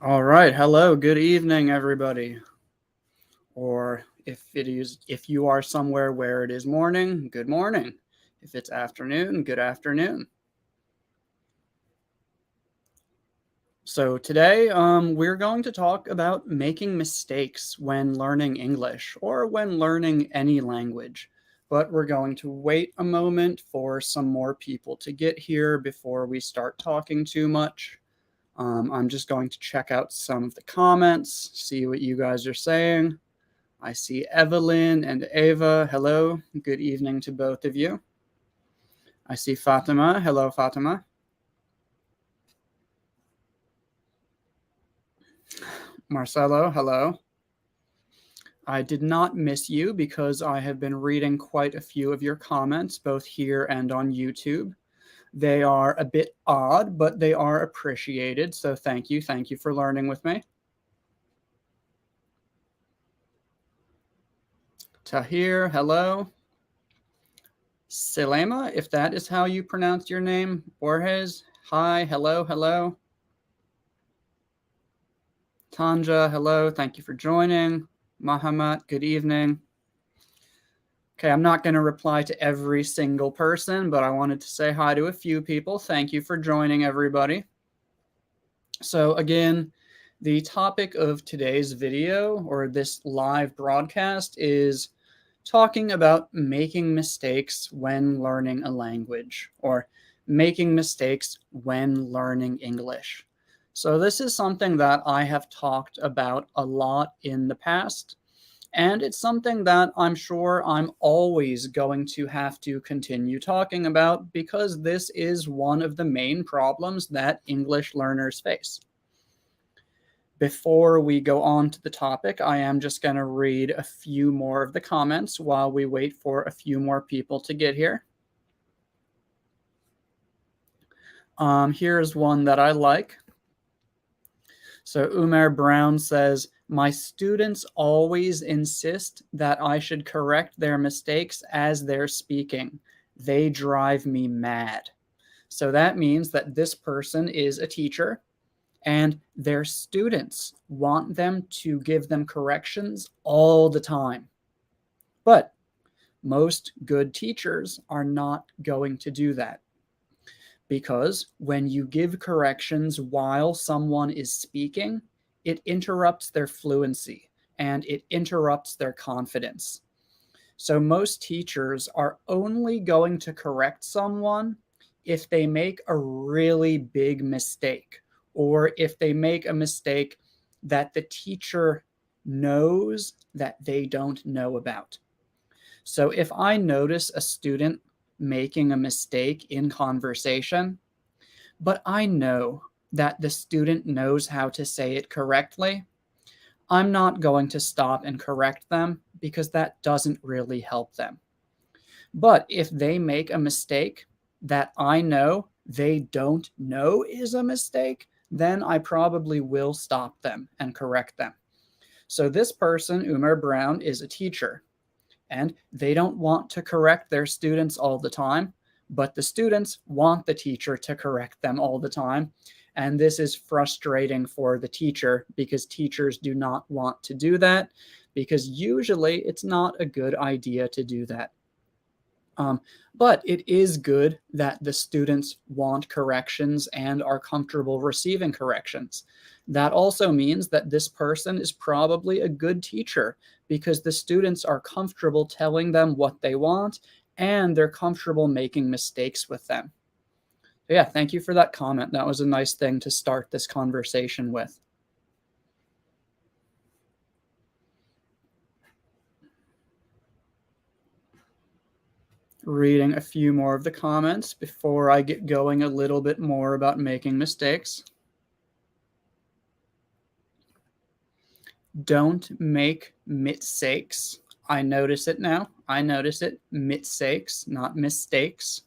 All right. Hello. Good evening, everybody. Or if you are somewhere where it is morning, good morning. If it's afternoon, good afternoon. So today, we're going to talk about making mistakes when learning English or when learning any language. But we're going to wait a moment for some more people to get here before we start talking too much. I'm just going to check out some of the comments, see what you guys are saying. I see Evelyn and Ava. Hello. Good evening to both of you. I see Fatima. Hello, Fatima. Marcelo. Hello. I did not miss you because I have been reading quite a few of your comments, both here and on YouTube. They are a bit odd, but they are appreciated. So thank you. Thank you for learning with me. Tahir. Hello. Selema, if that is how you pronounce your name. Borges, hi, hello, hello. Tanja, hello, thank you for joining. Mahamat, good evening. Okay, I'm not going to reply to every single person, but I wanted to say hi to a few people. Thank you for joining, everybody. So again, the topic of today's video or this live broadcast is talking about making mistakes when learning a language or making mistakes when learning English. So, this is something that I have talked about a lot in the past, and it's something that I'm sure I'm always going to have to continue talking about because this is one of the main problems that English learners face. Before we go on to the topic, I am just going to read a few more of the comments while we wait for a few more people to get here. Here's one that I like. So Umair Brown says, my students always insist that I should correct their mistakes as they're speaking. They drive me mad. So that means that this person is a teacher and their students want them to give them corrections all the time. But most good teachers are not going to do that because when you give corrections while someone is speaking, it interrupts their fluency and it interrupts their confidence. So most teachers are only going to correct someone if they make a really big mistake or if they make a mistake that the teacher knows that they don't know about. So if I notice a student making a mistake in conversation, but I know that the student knows how to say it correctly, I'm not going to stop and correct them because that doesn't really help them. But if they make a mistake that I know they don't know is a mistake, then I probably will stop them and correct them. So this person, Umar Brown, is a teacher, and they don't want to correct their students all the time, but the students want the teacher to correct them all the time. And this is frustrating for the teacher because teachers do not want to do that because usually it's not a good idea to do that. But it is good that the students want corrections and are comfortable receiving corrections. That also means that this person is probably a good teacher because the students are comfortable telling them what they want and they're comfortable making mistakes with them. So yeah, thank you for that comment. That was a nice thing to start this conversation with. Reading a few more of the comments before I get going a little bit more about making mistakes. Don't make mistakes. I notice it now. I notice it. Mistakes, not mistakes.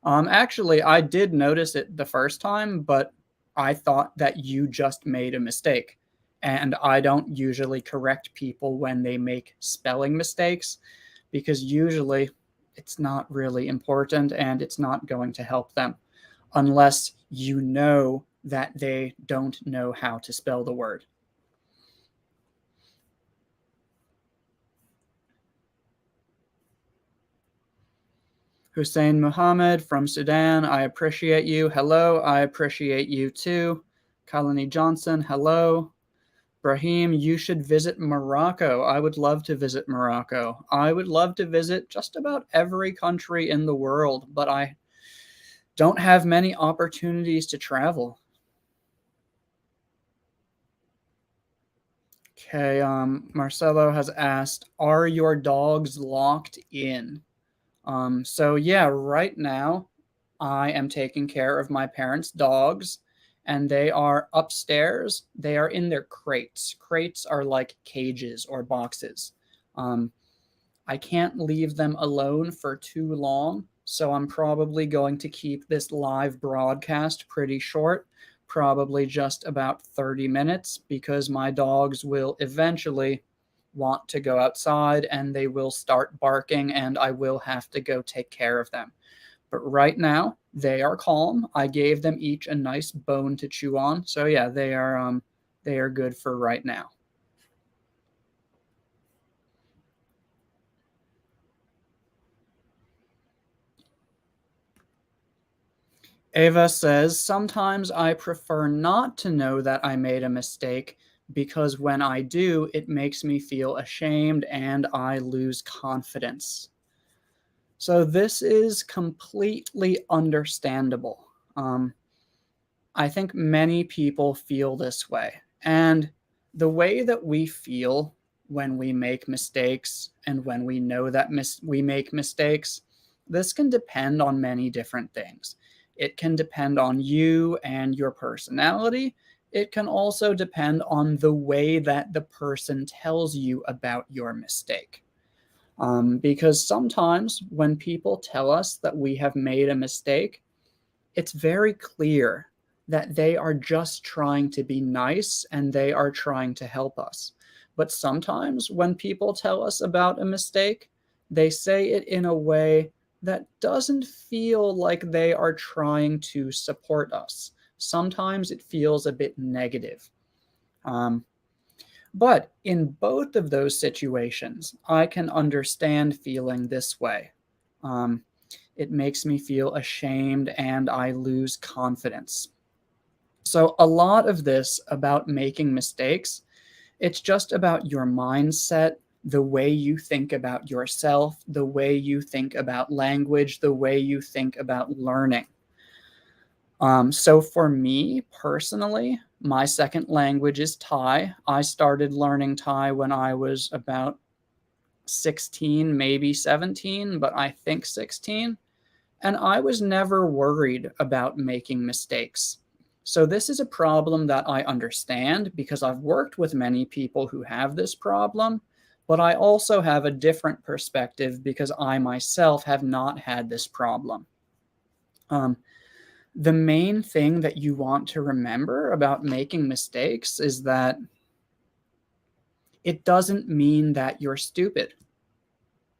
Actually, I did notice it the first time, but I thought that you just made a mistake. And I don't usually correct people when they make spelling mistakes because usually it's not really important and it's not going to help them unless you know that they don't know how to spell the word. Hussein Muhammad from Sudan, I appreciate you. Hello, I appreciate you too. Kalani Johnson, hello. Brahim, you should visit Morocco. I would love to visit Morocco. I would love to visit just about every country in the world, but I don't have many opportunities to travel. Okay, Marcelo has asked, are your dogs locked in? So yeah, right now I am taking care of my parents' dogs, and they are upstairs. They are in their crates. Crates are like cages or boxes. Um, I can't leave them alone for too long, so I'm probably going to keep this live broadcast pretty short, probably just about 30 minutes, because my dogs will eventually want to go outside and they will start barking and I will have to go take care of them. But right now, they are calm. I gave them each a nice bone to chew on. So yeah, they are good for right now. Ava says, sometimes I prefer not to know that I made a mistake because when I do, it makes me feel ashamed and I lose confidence. So this is completely understandable. I think many people feel this way. And the way that we feel when we make mistakes and when we know that we make mistakes, this can depend on many different things. It can depend on you and your personality. It can also depend on the way that the person tells you about your mistake. Because sometimes when people tell us that we have made a mistake, it's very clear that they are just trying to be nice and they are trying to help us. But sometimes when people tell us about a mistake, they say it in a way that doesn't feel like they are trying to support us. Sometimes it feels a bit negative. Um, but in both of those situations, I can understand feeling this way. Um, it makes me feel ashamed and I lose confidence. So, a lot of this about making mistakes, it's just about your mindset, the way you think about yourself, the way you think about language, the way you think about learning. So, for me personally, my second language is Thai. I started learning Thai when I was about 16, maybe 17, but I think 16. And I was never worried about making mistakes. So, this is a problem that I understand because I've worked with many people who have this problem, but I also have a different perspective because I myself have not had this problem. Um, the main thing that you want to remember about making mistakes is that it doesn't mean that you're stupid.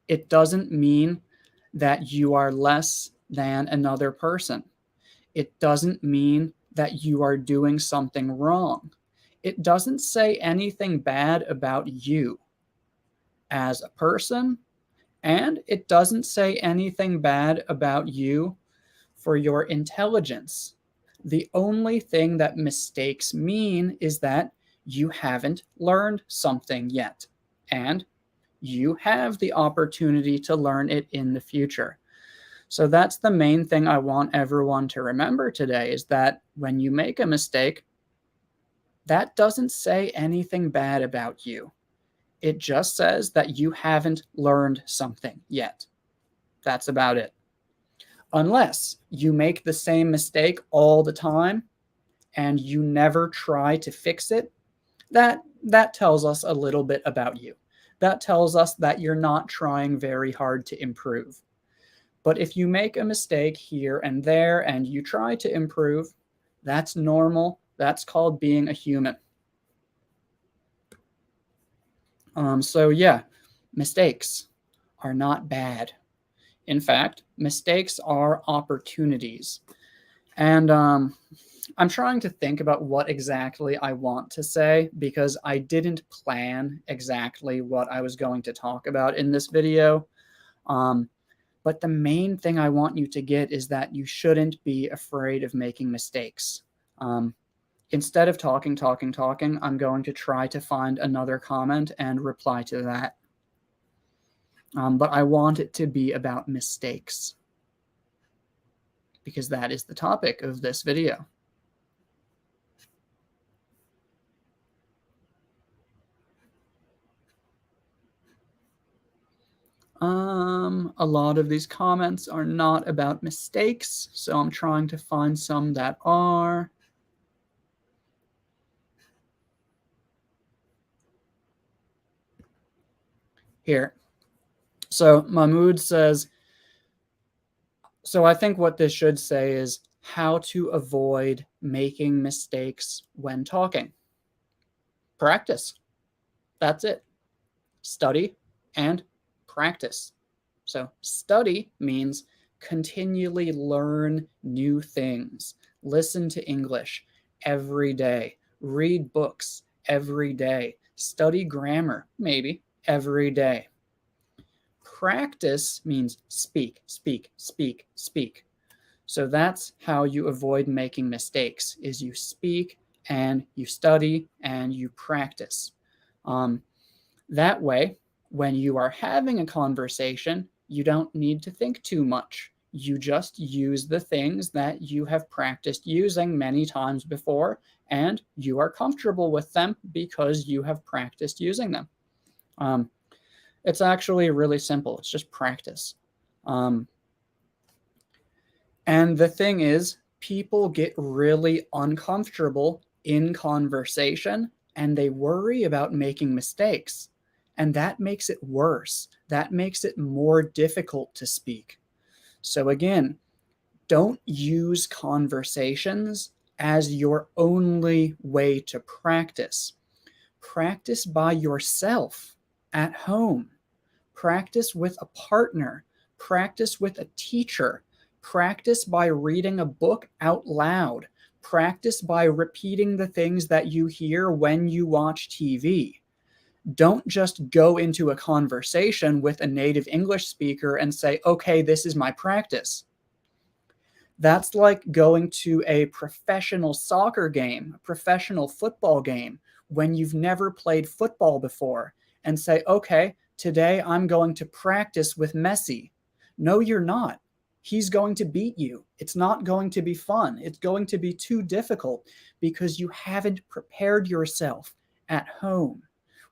It doesn't mean that you are less than another person. It doesn't mean that you are doing something wrong. It doesn't say anything bad about you as a person, and it doesn't say anything bad about you for your intelligence. The only thing that mistakes mean is that you haven't learned something yet, and you have the opportunity to learn it in the future. So that's the main thing I want everyone to remember today is that when you make a mistake, that doesn't say anything bad about you. It just says that you haven't learned something yet. That's about it. Unless you make the same mistake all the time and you never try to fix it, that tells us a little bit about you. That tells us that you're not trying very hard to improve. But if you make a mistake here and there and you try to improve, that's normal. That's called being a human. So, yeah, mistakes are not bad. In fact, mistakes are opportunities. And I'm trying to think about what exactly I want to say because I didn't plan exactly what I was going to talk about in this video. But the main thing I want you to get is that you shouldn't be afraid of making mistakes. Instead of talking, I'm going to try to find another comment and reply to that. But I want it to be about mistakes because that is the topic of this video. A lot of these comments are not about mistakes, so I'm trying to find some that are. Here. So Mahmoud says, so I think what this should say is how to avoid making mistakes when talking. Practice. That's it. Study and practice. So study means continually learn new things. Listen to English every day. Read books every day. Study grammar, maybe, every day. Practice means speak, speak, speak, speak. So that's how you avoid making mistakes, is you speak and you study and you practice. That way, when you are having a conversation, you don't need to think too much. You just use the things that you have practiced using many times before, and you are comfortable with them because you have practiced using them. It's actually really simple. It's just practice. And the thing is, people get really uncomfortable in conversation and they worry about making mistakes. And that makes it worse. That makes it more difficult to speak. So again, don't use conversations as your only way to practice. Practice by yourself at home. Practice with a partner. Practice with a teacher. Practice by reading a book out loud. Practice by repeating the things that you hear when you watch TV. Don't just go into a conversation with a native English speaker and say, okay, this is my practice. That's like going to a professional soccer game, a professional football game, when you've never played football before and say, okay, today I'm going to practice with Messi. No, you're not. He's going to beat you. It's not going to be fun. It's going to be too difficult because you haven't prepared yourself at home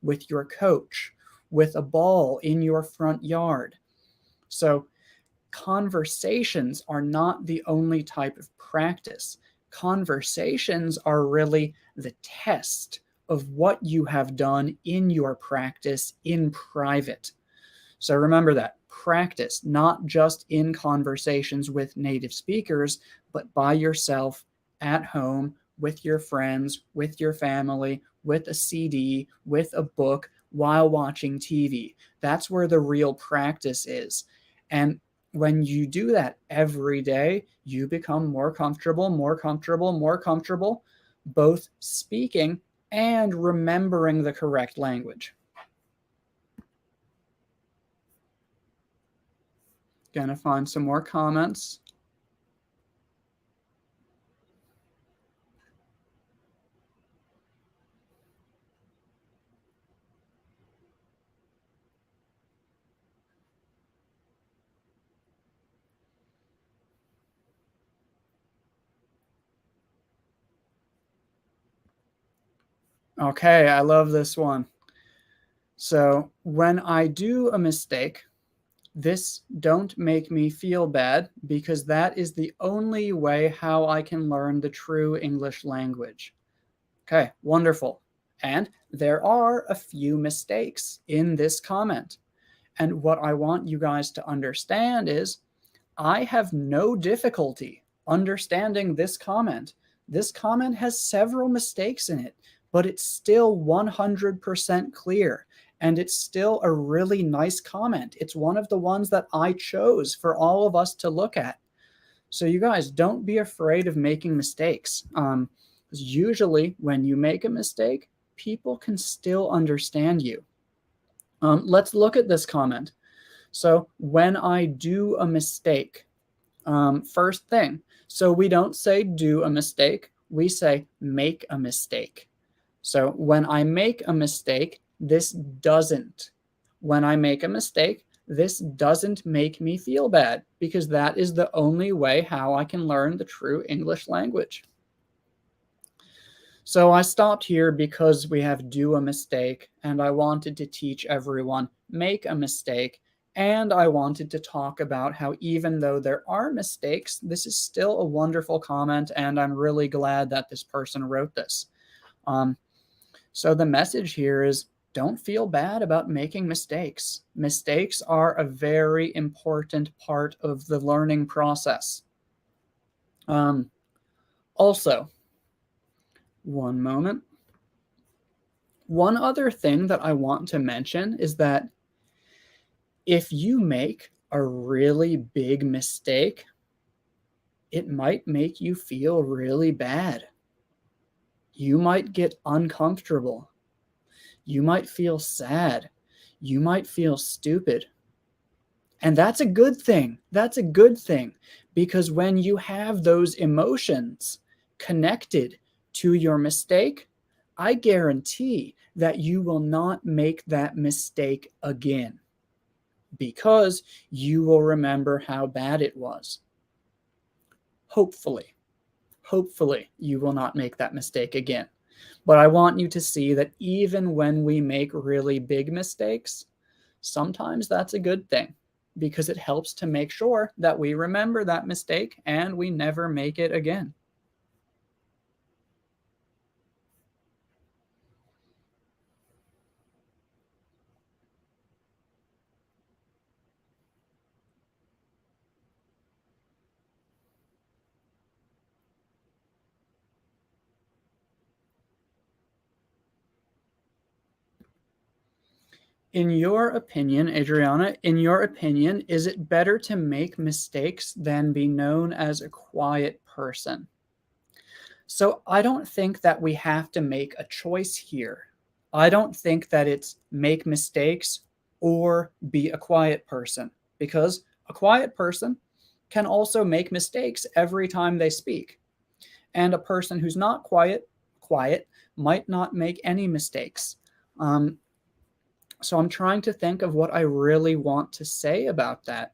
with your coach, with a ball in your front yard. So conversations are not the only type of practice. Conversations are really the test of what you have done in your practice in private. So remember that. Practice, not just in conversations with native speakers, but by yourself at home with your friends, with your family, with a CD, with a book, while watching TV. That's where the real practice is. And when you do that every day, you become more comfortable, both speaking and remembering the correct language. Gonna find some more comments. Okay, I love this one. So when I do a mistake, this don't make me feel bad because that is the only way how I can learn the true English language. Okay, wonderful. And there are a few mistakes in this comment. And what I want you guys to understand is I have no difficulty understanding this comment. This comment has several mistakes in it, but it's still 100% clear. And it's still a really nice comment. It's one of the ones that I chose for all of us to look at. So you guys, don't be afraid of making mistakes. 'Cause usually when you make a mistake, people can still understand you. Let's look at this comment. So when I do a mistake, first thing, so we don't say do a mistake, we say make a mistake. So when I make a mistake, this doesn't. When I make a mistake, this doesn't make me feel bad, because that is the only way how I can learn the true English language. So I stopped here because we have do a mistake, and I wanted to teach everyone make a mistake, and I wanted to talk about how even though there are mistakes, this is still a wonderful comment, and I'm really glad that this person wrote this. So the message here is, don't feel bad about making mistakes. Mistakes are a very important part of the learning process. Also, one moment. One other thing that I want to mention is that if you make a really big mistake, it might make you feel really bad. You might get uncomfortable. You might feel sad. You might feel stupid. And that's a good thing. That's a good thing, because when you have those emotions connected to your mistake, I guarantee that you will not make that mistake again, because you will remember how bad it was. Hopefully you will not make that mistake again. But I want you to see that even when we make really big mistakes, sometimes that's a good thing, because it helps to make sure that we remember that mistake and we never make it again. In your opinion, Adriana, in your opinion, is it better to make mistakes than be known as a quiet person? So I don't think that we have to make a choice here. I don't think that it's make mistakes or be a quiet person, because a quiet person can also make mistakes every time they speak. And a person who's not quiet might not make any mistakes. So I'm trying to think of what I really want to say about that.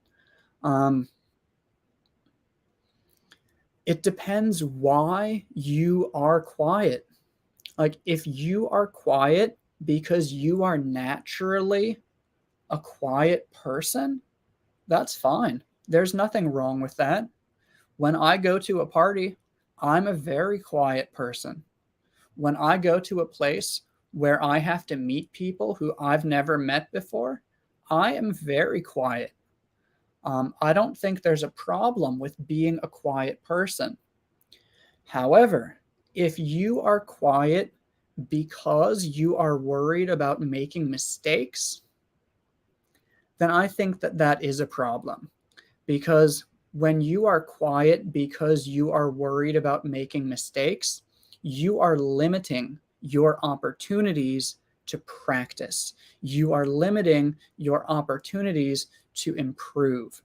It depends why you are quiet. Like, if you are quiet because you are naturally a quiet person, that's fine. There's nothing wrong with that. When I go to a party, I'm a very quiet person. When I go to a place where I have to meet people who I've never met before, I am very quiet. I don't think there's a problem with being a quiet person. However, if you are quiet because you are worried about making mistakes, then I think that that is a problem. Because when you are quiet because you are worried about making mistakes, you are limiting your opportunities to practice. You are limiting your opportunities to improve.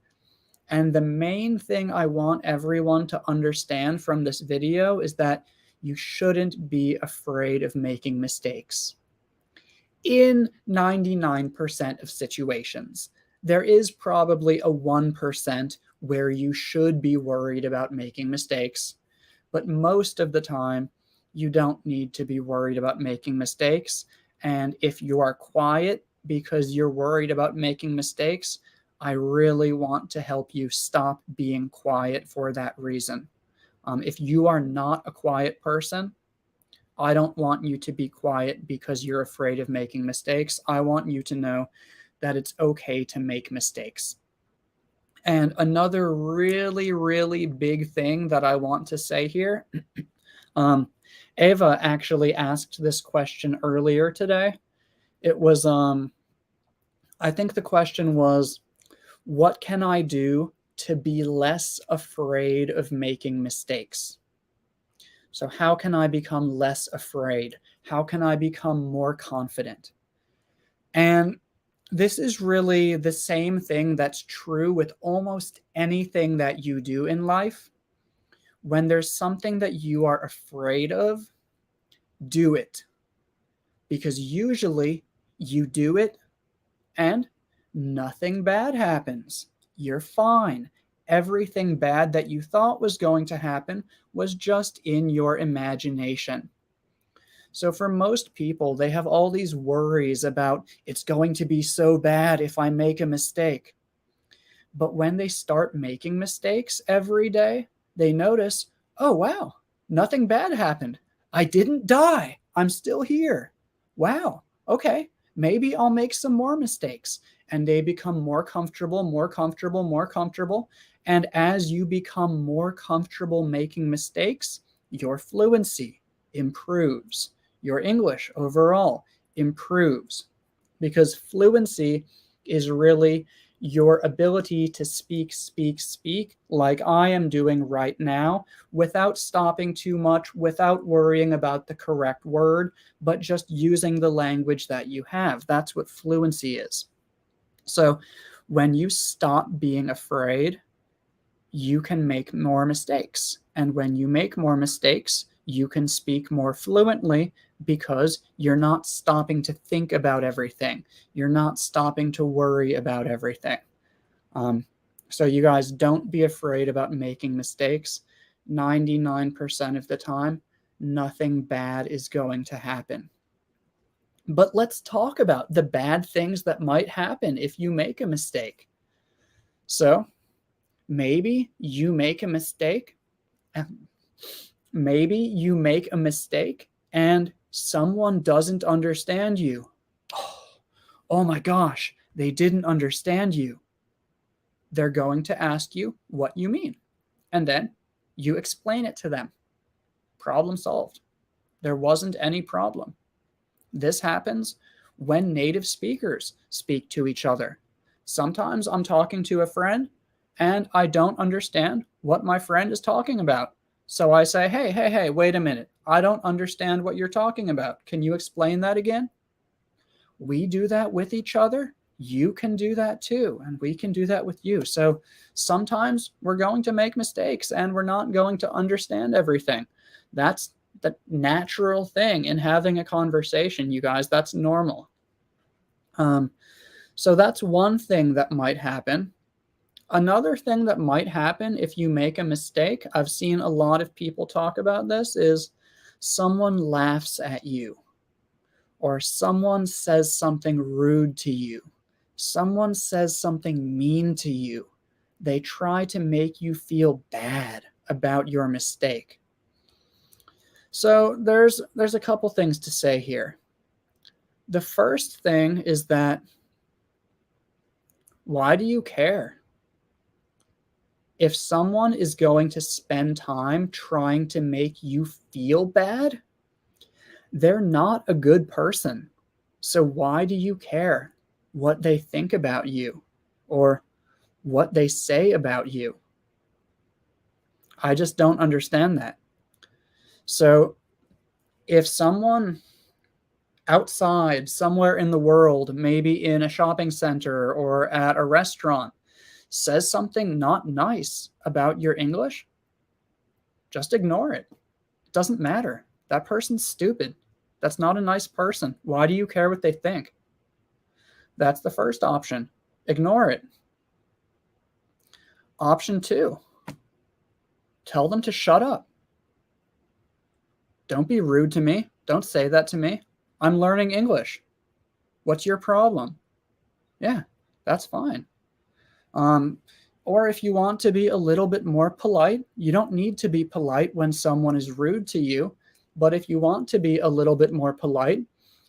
And the main thing I want everyone to understand from this video is that you shouldn't be afraid of making mistakes. In 99% of situations, there is probably a 1% where you should be worried about making mistakes. But most of the time, you don't need to be worried about making mistakes. And if you are quiet because you're worried about making mistakes, I really want to help you stop being quiet for that reason. If you are not a quiet person, I don't want you to be quiet because you're afraid of making mistakes. I want you to know that it's okay to make mistakes. And another really, really big thing that I want to say here, Ava actually asked this question earlier today. It was, I think the question was, what can I do to be less afraid of making mistakes. So how can I become less afraid? How can I become more confident? And this is really the same thing that's true with almost anything that you do in life. When there's something that you are afraid of, do it. Because usually you do it and nothing bad happens. You're fine. Everything bad that you thought was going to happen was just in your imagination. So for most people, they have all these worries about it's going to be so bad if I make a mistake. But when they start making mistakes every day, they notice, oh, wow, nothing bad happened. I didn't die. I'm still here. Wow, okay, maybe I'll make some more mistakes. And they become more comfortable, more comfortable, more comfortable. And as you become more comfortable making mistakes, your fluency improves. Your English overall improves, because fluency is really your ability to speak like I am doing right now, without stopping too much, without worrying about the correct word, but just using the language that you have. That's what fluency is. So when you stop being afraid, you can make more mistakes. And when you make more mistakes, you can speak more fluently, because you're not stopping to think about everything. You're not stopping to worry about everything. So you guys, don't be afraid about making mistakes. 99% of the time, nothing bad is going to happen. But let's talk about the bad things that might happen if you make a mistake. So maybe you make a mistake. Maybe you make a mistake and someone doesn't understand you. Oh my gosh, they didn't understand you. They're going to ask you what you mean. And then you explain it to them. Problem solved. There wasn't any problem. This happens when native speakers speak to each other. Sometimes I'm talking to a friend and I don't understand what my friend is talking about. So I say, hey, wait a minute. I don't understand what you're talking about. Can you explain that again? We do that with each other. You can do that too, and we can do that with you. So sometimes we're going to make mistakes and we're not going to understand everything. That's the natural thing in having a conversation, you guys. That's normal. So that's one thing that might happen. Another thing that might happen if you make a mistake, I've seen a lot of people talk about this, is someone laughs at you, or someone says something rude to you. Someone says something mean to you. They try to make you feel bad about your mistake. So there's a couple things to say here. The first thing is that, why do you care? If someone is going to spend time trying to make you feel bad, they're not a good person. So why do you care what they think about you or what they say about you? I just don't understand that. So if someone outside, somewhere in the world, maybe in a shopping center or at a restaurant, says something not nice about your English, just ignore it. It doesn't matter. That person's stupid. That's not a nice person. Why do you care what they think? That's the first option. Ignore it. Option 2, tell them to shut up. Don't be rude to me. Don't say that to me. I'm learning English. What's your problem? Yeah, that's fine. Or if you want to be a little bit more polite, you don't need to be polite when someone is rude to you. But if you want to be a little bit more polite,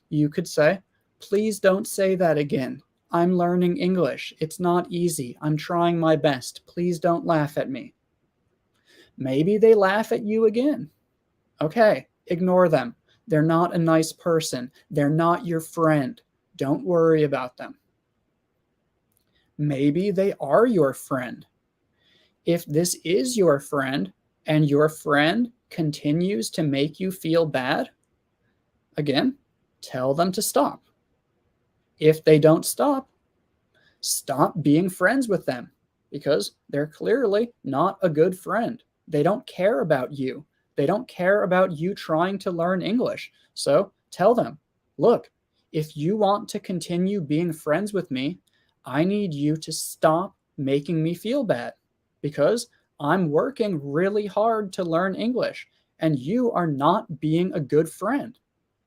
you could say, please don't say that again. I'm learning English. It's not easy. I'm trying my best. Please don't laugh at me. Maybe they laugh at you again. Okay, ignore them. They're not a nice person. They're not your friend. Don't worry about them. Maybe they are your friend. If this is your friend and your friend continues to make you feel bad, again, tell them to stop. If they don't stop being friends with them because they're clearly not a good friend. They don't care about you. They don't care about you trying to learn English. So tell them, look, if you want to continue being friends with me, I need you to stop making me feel bad because I'm working really hard to learn English and you are not being a good friend.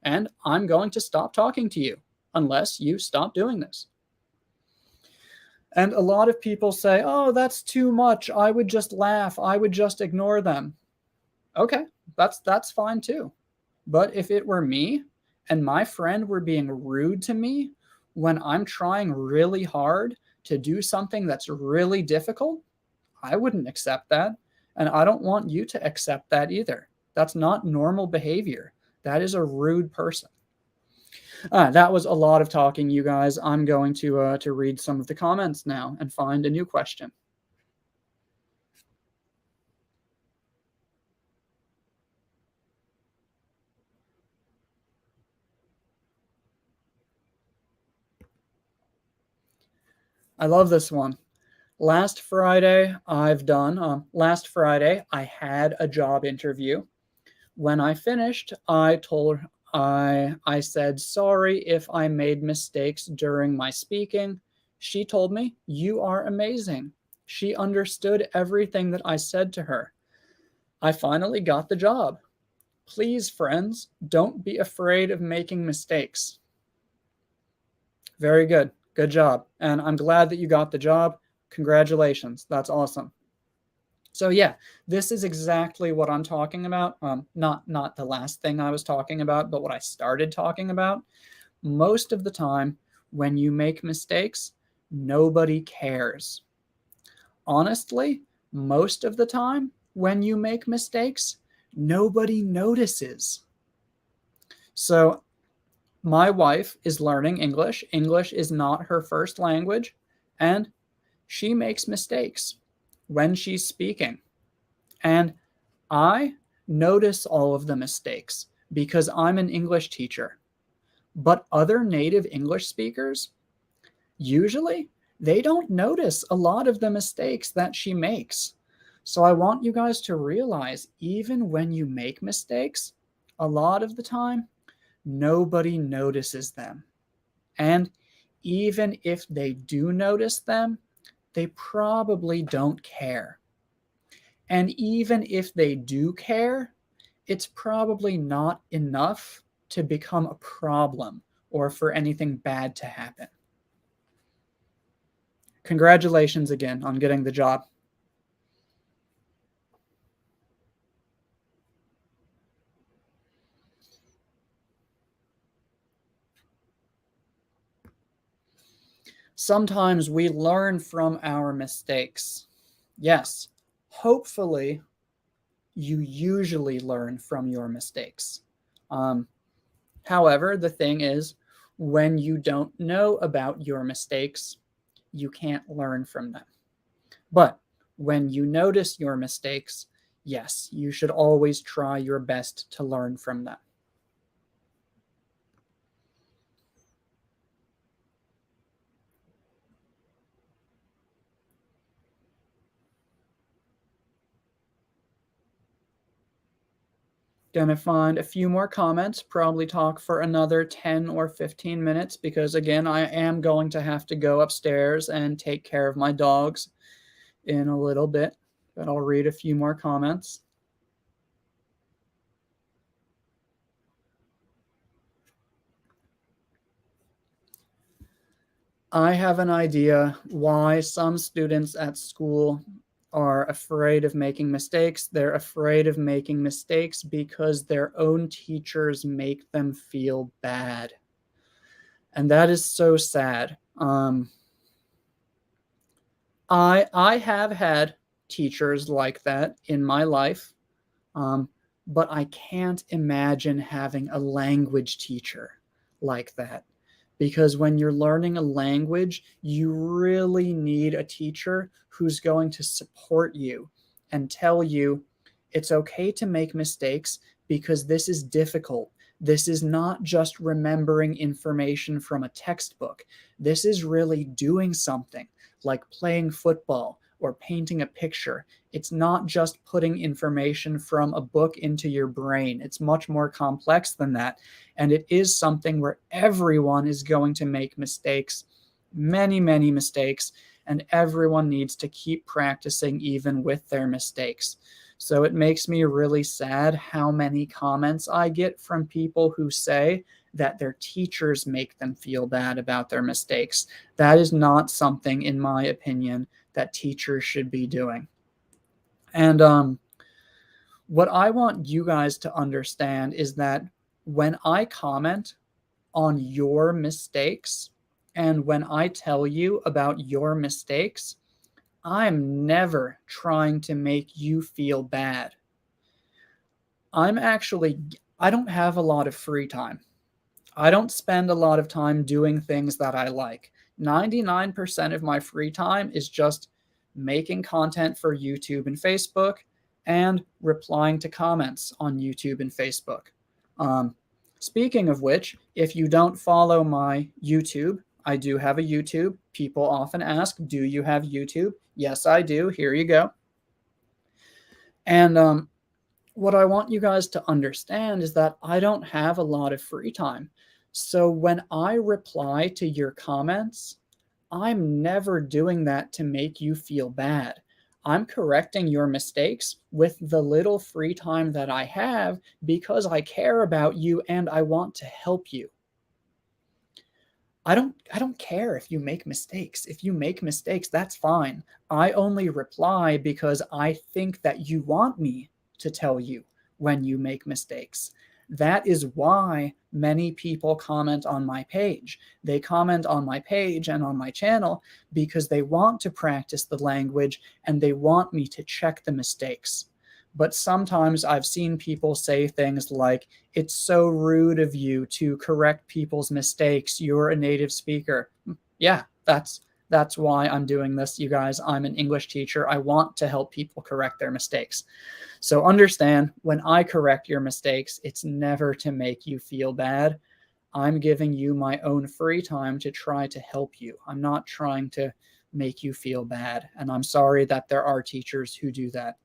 And I'm going to stop talking to you unless you stop doing this. And a lot of people say, oh, that's too much. I would just laugh. I would just ignore them. Okay, that's fine too. But if it were me and my friend were being rude to me when I'm trying really hard to do something that's really difficult, I wouldn't accept that. And I don't want you to accept that either. That's not normal behavior. That is a rude person. That was a lot of talking, you guys. I'm going to read some of the comments now and find a new question. I love this one. Last Friday, I had a job interview. When I finished, I said sorry if I made mistakes during my speaking. She told me, "You are amazing." She understood everything that I said to her. I finally got the job. Please, friends, don't be afraid of making mistakes. Very good. Good job. And I'm glad that you got the job. Congratulations. That's awesome. So yeah, this is exactly what I'm talking about. Not the last thing I was talking about, but what I started talking about. Most of the time, when you make mistakes, nobody cares. Honestly, most of the time, when you make mistakes, nobody notices. So my wife is learning English. English is not her first language, and she makes mistakes when she's speaking. And I notice all of the mistakes because I'm an English teacher. But other native English speakers, usually, they don't notice a lot of the mistakes that she makes. So I want you guys to realize, even when you make mistakes, a lot of the time, nobody notices them. And even if they do notice them, they probably don't care. And even if they do care, it's probably not enough to become a problem or for anything bad to happen. Congratulations again on getting the job. Sometimes we learn from our mistakes. Yes, hopefully you usually learn from your mistakes. However, the thing is, when you don't know about your mistakes, you can't learn from them. But when you notice your mistakes, yes, you should always try your best to learn from them. Gonna find a few more comments, probably talk for another 10 or 15 minutes because, again, I am going to have to go upstairs and take care of my dogs in a little bit. But I'll read a few more comments. I have an idea why some students at school are afraid of making mistakes. They're afraid of making mistakes because their own teachers make them feel bad. And that is so sad. I have had teachers like that in my life, but I can't imagine having a language teacher like that because when you're learning a language, you really need a teacher who's going to support you and tell you it's okay to make mistakes because this is difficult. This is not just remembering information from a textbook. This is really doing something like playing football or painting a picture. It's not just putting information from a book into your brain. It's much more complex than that. And it is something where everyone is going to make mistakes, many, many mistakes, and everyone needs to keep practicing even with their mistakes. So it makes me really sad how many comments I get from people who say that their teachers make them feel bad about their mistakes. That is not something, in my opinion, that teachers should be doing. And what I want you guys to understand is that when I comment on your mistakes and when I tell you about your mistakes, I'm never trying to make you feel bad. I don't have a lot of free time. I don't spend a lot of time doing things that I like. 99% of my free time is just making content for YouTube and Facebook and replying to comments on YouTube and Facebook. Speaking of which, if you don't follow my YouTube, I do have a YouTube. People often ask, do you have YouTube? Yes, I do. Here you go. And what I want you guys to understand is that I don't have a lot of free time. So when I reply to your comments, I'm never doing that to make you feel bad. I'm correcting your mistakes with the little free time that I have because I care about you and I want to help you. I don't care if you make mistakes. If you make mistakes, that's fine. I only reply because I think that you want me to tell you when you make mistakes. That is why many people comment on my page. They comment on my page and on my channel because they want to practice the language and they want me to check the mistakes. But sometimes I've seen people say things like, it's so rude of you to correct people's mistakes. You're a native speaker. Yeah, that's why I'm doing this, you guys. I'm an English teacher. I want to help people correct their mistakes. So understand, when I correct your mistakes, it's never to make you feel bad. I'm giving you my own free time to try to help you. I'm not trying to make you feel bad. And I'm sorry that there are teachers who do that.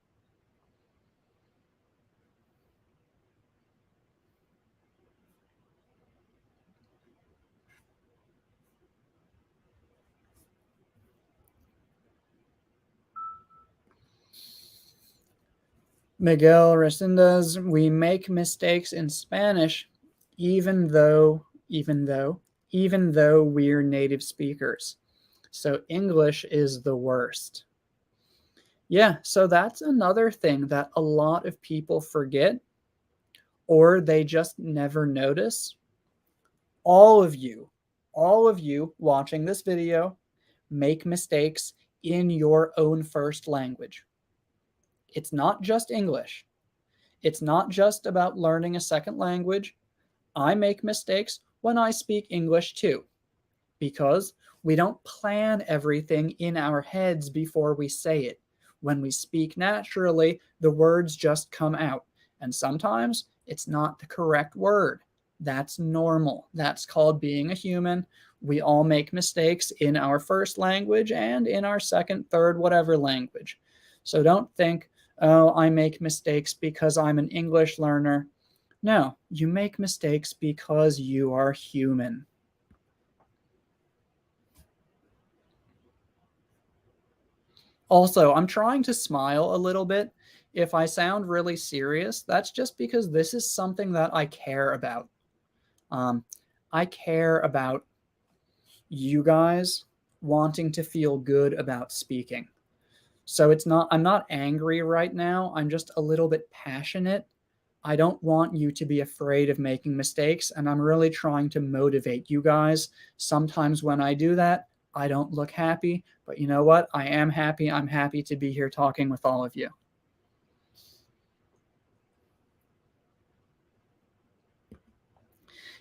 Miguel Resendez, we make mistakes in Spanish even though we're native speakers. So English is the worst. Yeah, so that's another thing that a lot of people forget or they just never notice. All of you watching this video make mistakes in your own first language. It's not just English. It's not just about learning a second language. I make mistakes when I speak English too, because we don't plan everything in our heads before we say it. When we speak naturally, the words just come out. And sometimes it's not the correct word. That's normal. That's called being a human. We all make mistakes in our first language and in our second, third, whatever language. So don't think, oh, I make mistakes because I'm an English learner. No, you make mistakes because you are human. Also, I'm trying to smile a little bit. If I sound really serious, that's just because this is something that I care about. I care about you guys wanting to feel good about speaking. So I'm not angry right now. I'm just a little bit passionate. I don't want you to be afraid of making mistakes, and I'm really trying to motivate you guys. Sometimes when I do that, I don't look happy, but you know what? I am happy. I'm happy to be here talking with all of you.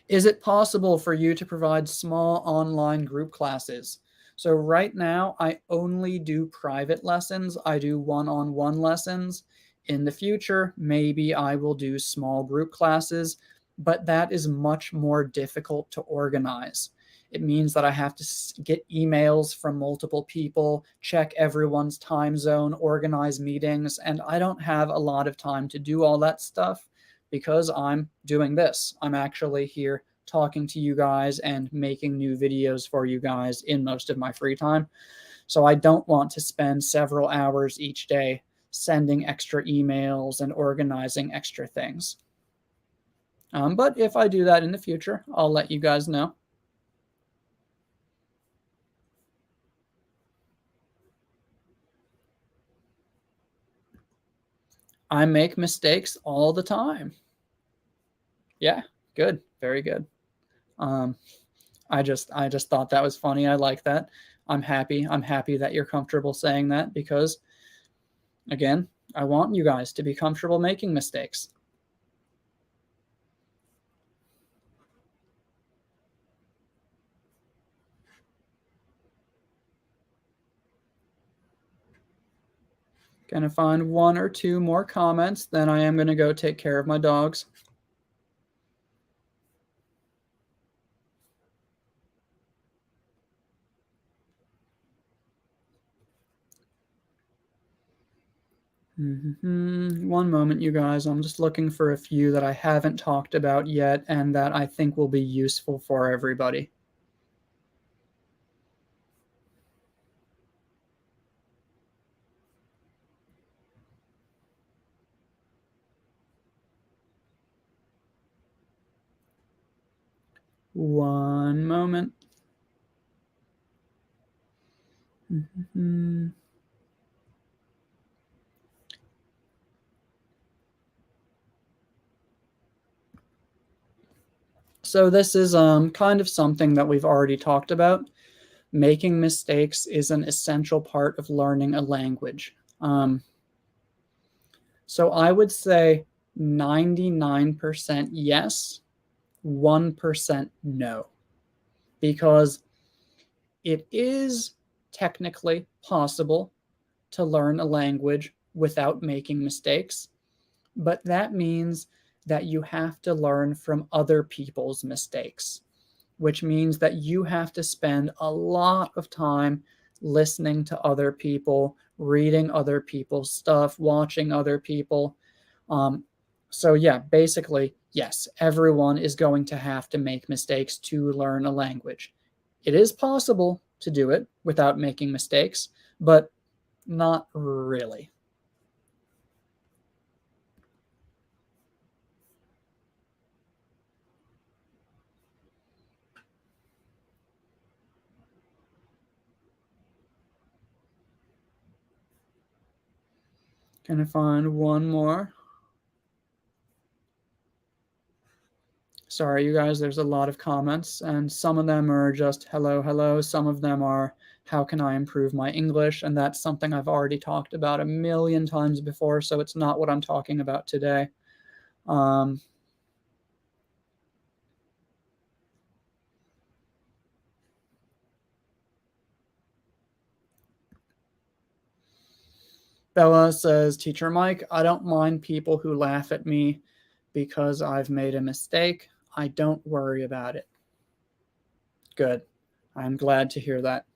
Is it possible for you to provide small online group classes? So right now, I only do private lessons. I do one-on-one lessons. In the future, maybe I will do small group classes, but that is much more difficult to organize. It means that I have to get emails from multiple people, check everyone's time zone, organize meetings, and I don't have a lot of time to do all that stuff because I'm doing this. I'm actually here talking to you guys and making new videos for you guys in most of my free time. So I don't want to spend several hours each day sending extra emails and organizing extra things. But if I do that in the future, I'll let you guys know. I make mistakes all the time. Yeah, good. Very good. Um, I just thought that was funny. I like that. I'm happy. I'm happy that you're comfortable saying that because, again, I want you guys to be comfortable making mistakes. Gonna find one or two more comments, then I am gonna go take care of my dogs. One moment, you guys. I'm just looking for a few that I haven't talked about yet and that I think will be useful for everybody. One moment. So this is kind of something that we've already talked about. Making mistakes is an essential part of learning a language. So I would say 99% yes, 1% no, because it is technically possible to learn a language without making mistakes, but that means that you have to learn from other people's mistakes, which means that you have to spend a lot of time listening to other people, reading other people's stuff, watching other people. So, yeah, basically, yes, everyone is going to have to make mistakes to learn a language. It is possible to do it without making mistakes, but not really. Gonna find one more. Sorry, you guys, there's a lot of comments, and some of them are just hello, hello. Some of them are how can I improve my English? And that's something I've already talked about a million times before, so it's not what I'm talking about today. Um, Bella says, Teacher Mike, I don't mind people who laugh at me because I've made a mistake. I don't worry about it. Good. I'm glad to hear that.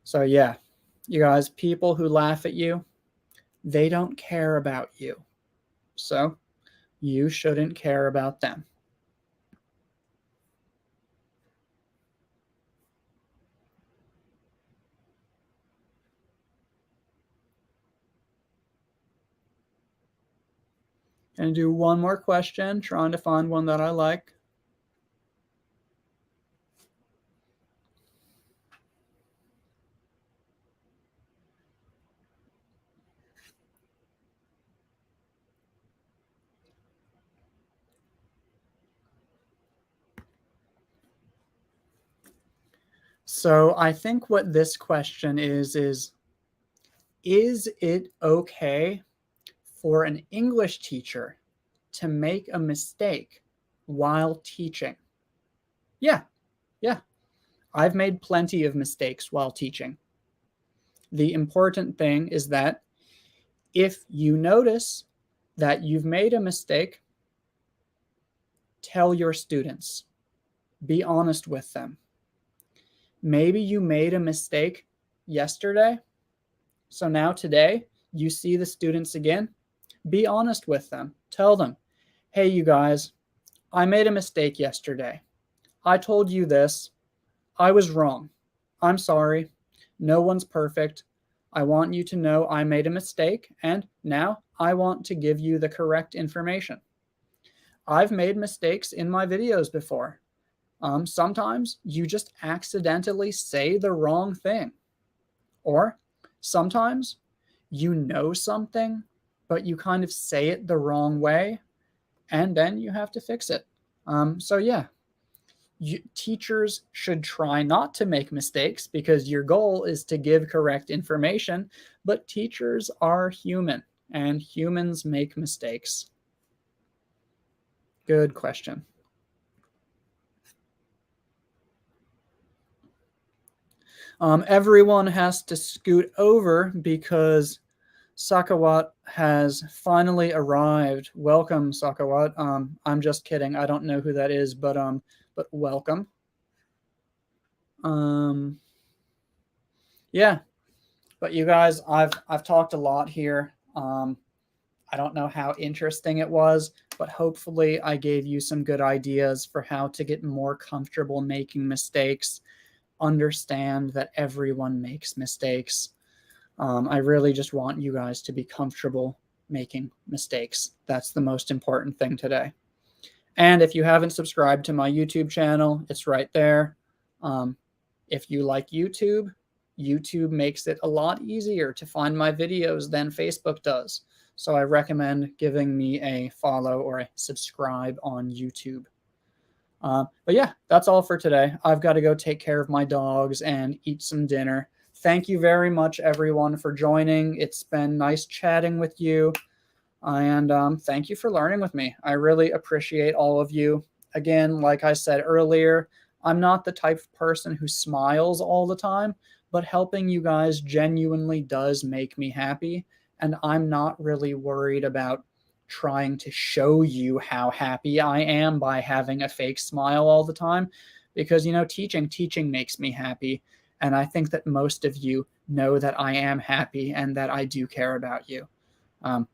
So, yeah, you guys, people who laugh at you, they don't care about you. So, you shouldn't care about them. And do one more question, trying to find one that I like. So I think what this question is it okay for an English teacher to make a mistake while teaching. Yeah. I've made plenty of mistakes while teaching. The important thing is that if you notice that you've made a mistake, tell your students. Be honest with them. Maybe you made a mistake yesterday, so now today you see the students again. Be honest with them. Tell them, hey, you guys, I made a mistake yesterday. I told you this. I was wrong. I'm sorry. No one's perfect. I want you to know I made a mistake, and now I want to give you the correct information. I've made mistakes in my videos before. Sometimes you just accidentally say the wrong thing. Or sometimes you know something, but you kind of say it the wrong way, and then you have to fix it. So yeah, teachers should try not to make mistakes because your goal is to give correct information, but teachers are human and humans make mistakes. Good question. Everyone has to scoot over because Sakawat has finally arrived. Welcome, Sakawat. I'm just kidding. I don't know who that is, but welcome. Yeah, but you guys, I've talked a lot here. I don't know how interesting it was, but hopefully I gave you some good ideas for how to get more comfortable making mistakes. Understand that everyone makes mistakes. I really just want you guys to be comfortable making mistakes. That's the most important thing today. And if you haven't subscribed to my YouTube channel, it's right there. If you like YouTube, YouTube makes it a lot easier to find my videos than Facebook does. So I recommend giving me a follow or a subscribe on YouTube. But yeah, that's all for today. I've got to go take care of my dogs and eat some dinner. Thank you very much, everyone, for joining. It's been nice chatting with you. And thank you for learning with me. I really appreciate all of you. Again, like I said earlier, I'm not the type of person who smiles all the time, but helping you guys genuinely does make me happy. And I'm not really worried about trying to show you how happy I am by having a fake smile all the time, because, you know, teaching makes me happy. And I think that most of you know that I am happy and that I do care about you.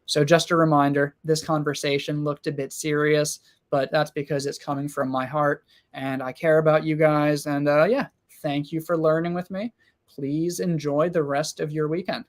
So just a reminder, this conversation looked a bit serious, but that's because it's coming from my heart and I care about you guys. And yeah, thank you for learning with me. Please enjoy the rest of your weekend.